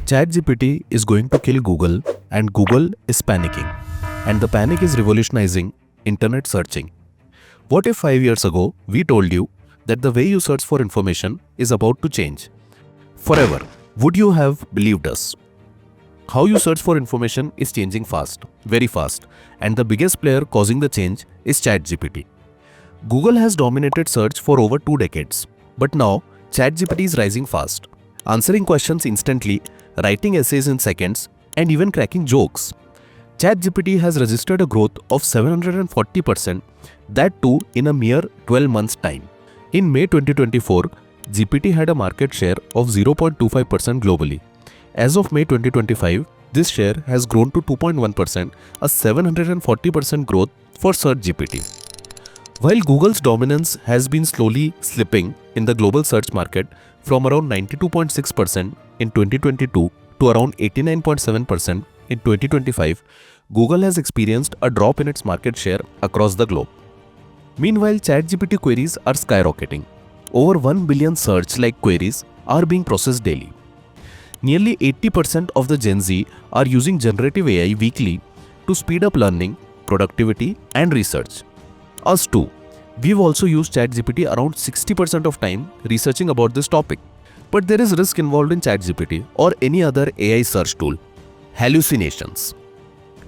ChatGPT is going to kill Google, and Google is panicking. And the panic is revolutionizing internet searching. What if 5 years ago we told you that the way you search for information is about to change forever? Would you have believed us? How you search for information is changing fast, very fast, and the biggest player causing the change is ChatGPT. Google has dominated search for over 2 decades, but now ChatGPT is rising fast, answering questions instantly, writing essays in seconds, and even cracking jokes. ChatGPT has registered a growth of 740%, that too in a mere 12 months' time. In May 2024, GPT had a market share of 0.25% globally. As of May 2025, this share has grown to 2.1%, a 740% growth for Search GPT. While Google's dominance has been slowly slipping in the global search market from around 92.6% in 2022 to around 89.7% in 2025, Google has experienced a drop in its market share across the globe. Meanwhile, ChatGPT queries are skyrocketing. Over 1 billion search-like queries are being processed daily. Nearly 80% of the Gen Z are using generative AI weekly to speed up learning, productivity, and research. Us too. We've also used ChatGPT around 60% of time researching about this topic. But there is risk involved in ChatGPT or any other AI search tool. Hallucinations.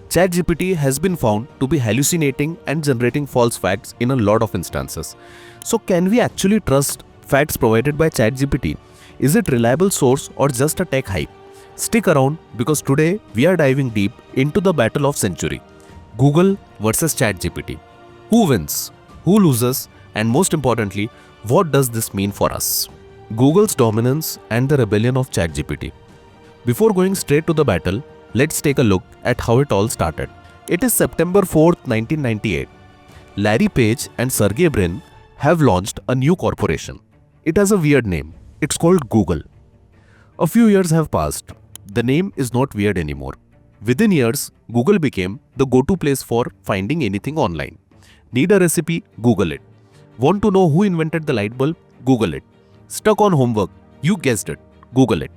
ChatGPT has been found to be hallucinating and generating false facts in a lot of instances. So can we actually trust facts provided by ChatGPT? Is it a reliable source or just a tech hype? Stick around because today we are diving deep into the battle of century. Google versus ChatGPT. Who wins? Who loses? And most importantly, what does this mean for us? Google's dominance and the rebellion of ChatGPT. Before going straight to the battle, let's take a look at how it all started. It is September 4th, 1998. Larry Page and Sergey Brin have launched a new corporation. It has a weird name. It's called Google. A few years have passed. The name is not weird anymore. Within years, Google became the go-to place for finding anything online. Need a recipe? Google it. Want to know who invented the light bulb? Google it. Stuck on homework? You guessed it. Google it.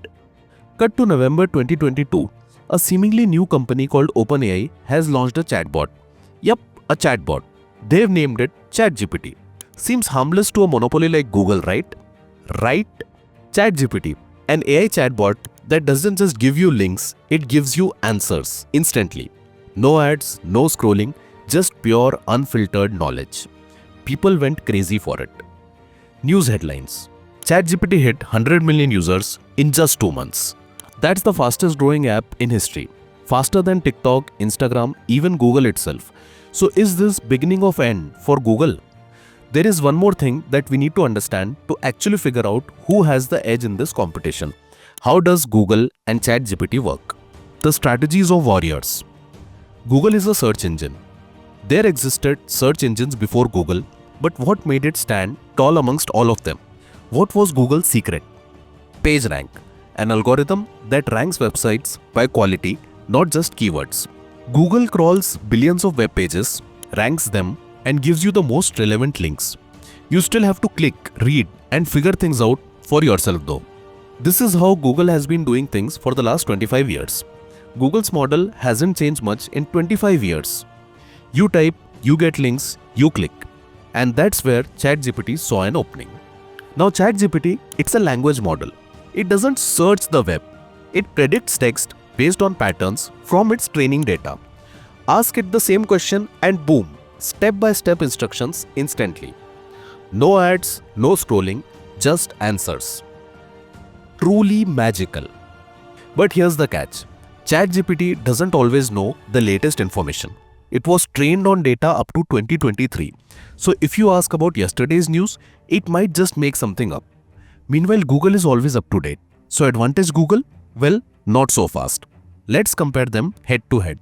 Cut to November 2022. A seemingly new company called OpenAI has launched a chatbot. Yup, a chatbot. They've named it ChatGPT. Seems harmless to a monopoly like Google, right? Right? ChatGPT, an AI chatbot that doesn't just give you links, it gives you answers instantly. No ads, no scrolling, just pure unfiltered knowledge. People went crazy for it. News headlines. ChatGPT hit 100 million users in just 2 months. That's the fastest growing app in history. Faster than TikTok, Instagram, even Google itself. So is this beginning of end for Google? There is one more thing that we need to understand to actually figure out who has the edge in this competition. How does Google and ChatGPT work? The strategies of warriors. Google is a search engine. There existed search engines before Google, but what made it stand tall amongst all of them? What was Google's secret? PageRank, an algorithm that ranks websites by quality, not just keywords. Google crawls billions of web pages, ranks them, and gives you the most relevant links. You still have to click, read, and figure things out for yourself though. This is how Google has been doing things for the last 25 years. Google's model hasn't changed much in 25 years. You type, you get links, you click. And that's where ChatGPT saw an opening. Now ChatGPT, it's a language model. It doesn't search the web. It predicts text based on patterns from its training data. Ask it the same question and boom, step-by-step instructions instantly. No ads, no scrolling, just answers. Truly magical. But here's the catch. ChatGPT doesn't always know the latest information. It was trained on data up to 2023. So if you ask about yesterday's news, it might just make something up. Meanwhile, Google is always up to date. So advantage Google? Well, not so fast. Let's compare them head to head.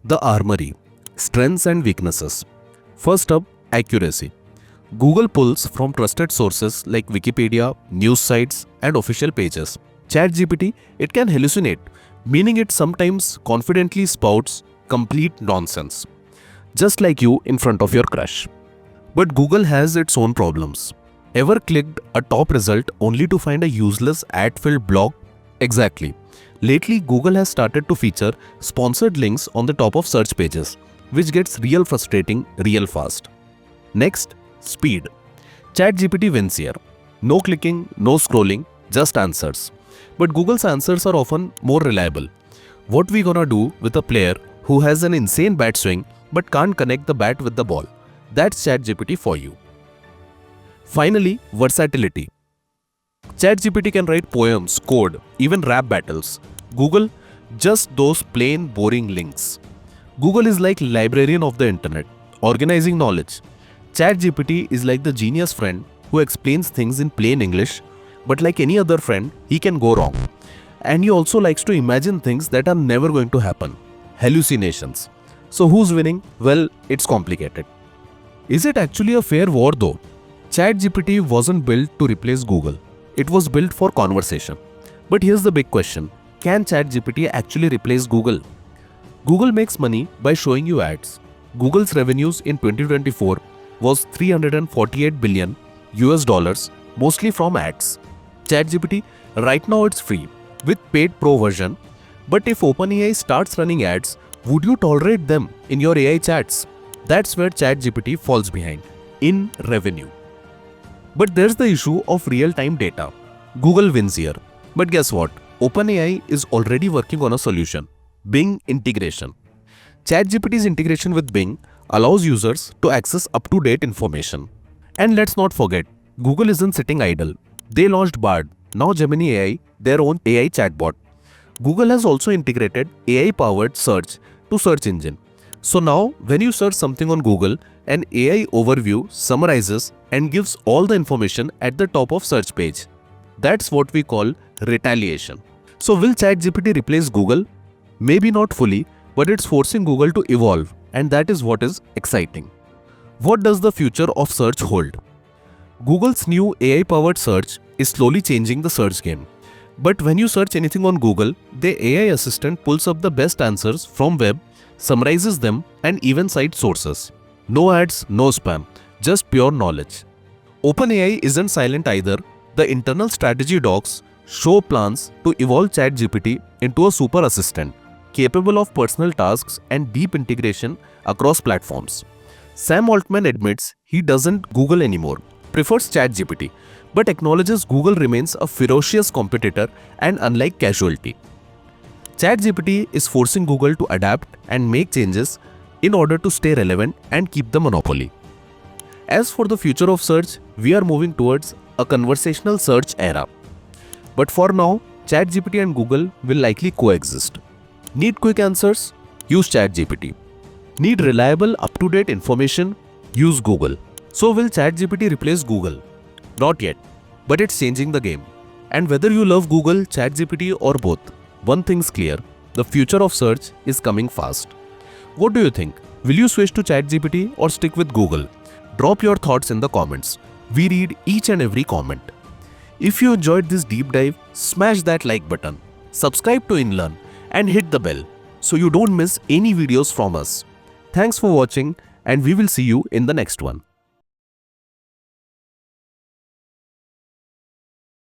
The Armory. Strengths and weaknesses. First up, accuracy. Google pulls from trusted sources like Wikipedia, news sites, and official pages. ChatGPT, it can hallucinate, meaning it sometimes confidently spouts complete nonsense, just like you in front of your crush. But Google has its own problems. Ever clicked a top result only to find a useless ad-filled blog? Exactly. Lately, Google has started to feature sponsored links on the top of search pages, which gets real frustrating real fast. Next, speed. ChatGPT wins here. No clicking, no scrolling, just answers. But Google's answers are often more reliable. What we gonna do with a player who has an insane bat swing but can't connect the bat with the ball? That's ChatGPT for you. Finally, versatility. ChatGPT can write poems, code, even rap battles. Google, just those plain boring links. Google is like librarian of the internet, organizing knowledge. ChatGPT is like the genius friend who explains things in plain English, but like any other friend, he can go wrong. And he also likes to imagine things that are never going to happen. Hallucinations. So who's winning? Well, it's complicated. Is it actually a fair war though? ChatGPT wasn't built to replace Google. It was built for conversation. But here's the big question. Can ChatGPT actually replace Google? Google makes money by showing you ads. Google's revenues in 2024 was $348 billion US, mostly from ads. ChatGPT, right now it's free with paid pro version. But if OpenAI starts running ads, would you tolerate them in your AI chats? That's where ChatGPT falls behind, in revenue. But there's the issue of real-time data. Google wins here. But guess what? OpenAI is already working on a solution, Bing integration. ChatGPT's integration with Bing allows users to access up-to-date information. And let's not forget, Google isn't sitting idle. They launched Bard, now Gemini AI, their own AI chatbot. Google has also integrated AI-powered search to search engine. So now, when you search something on Google, an AI overview summarizes and gives all the information at the top of search page. That's what we call retaliation. So will ChatGPT replace Google? Maybe not fully, but it's forcing Google to evolve, and that is what is exciting. What does the future of search hold? Google's new AI-powered search is slowly changing the search game. But when you search anything on Google, the AI assistant pulls up the best answers from web, summarizes them, and even cites sources. No ads, no spam, just pure knowledge. OpenAI isn't silent either. The internal strategy docs show plans to evolve ChatGPT into a super assistant, capable of personal tasks and deep integration across platforms. Sam Altman admits he doesn't Google anymore, prefers ChatGPT, but acknowledges Google remains a ferocious competitor and unlike Casualty. ChatGPT is forcing Google to adapt and make changes in order to stay relevant and keep the monopoly. As for the future of search, we are moving towards a conversational search era. But for now, ChatGPT and Google will likely coexist. Need quick answers? Use ChatGPT. Need reliable, up-to-date information? Use Google. So will ChatGPT replace Google? Not yet, but it's changing the game. And whether you love Google, ChatGPT or both, one thing's clear, the future of search is coming fast. What do you think? Will you switch to ChatGPT or stick with Google? Drop your thoughts in the comments. We read each and every comment. If you enjoyed this deep dive, smash that like button, subscribe to InLearn and hit the bell so you don't miss any videos from us. Thanks for watching and we will see you in the next one.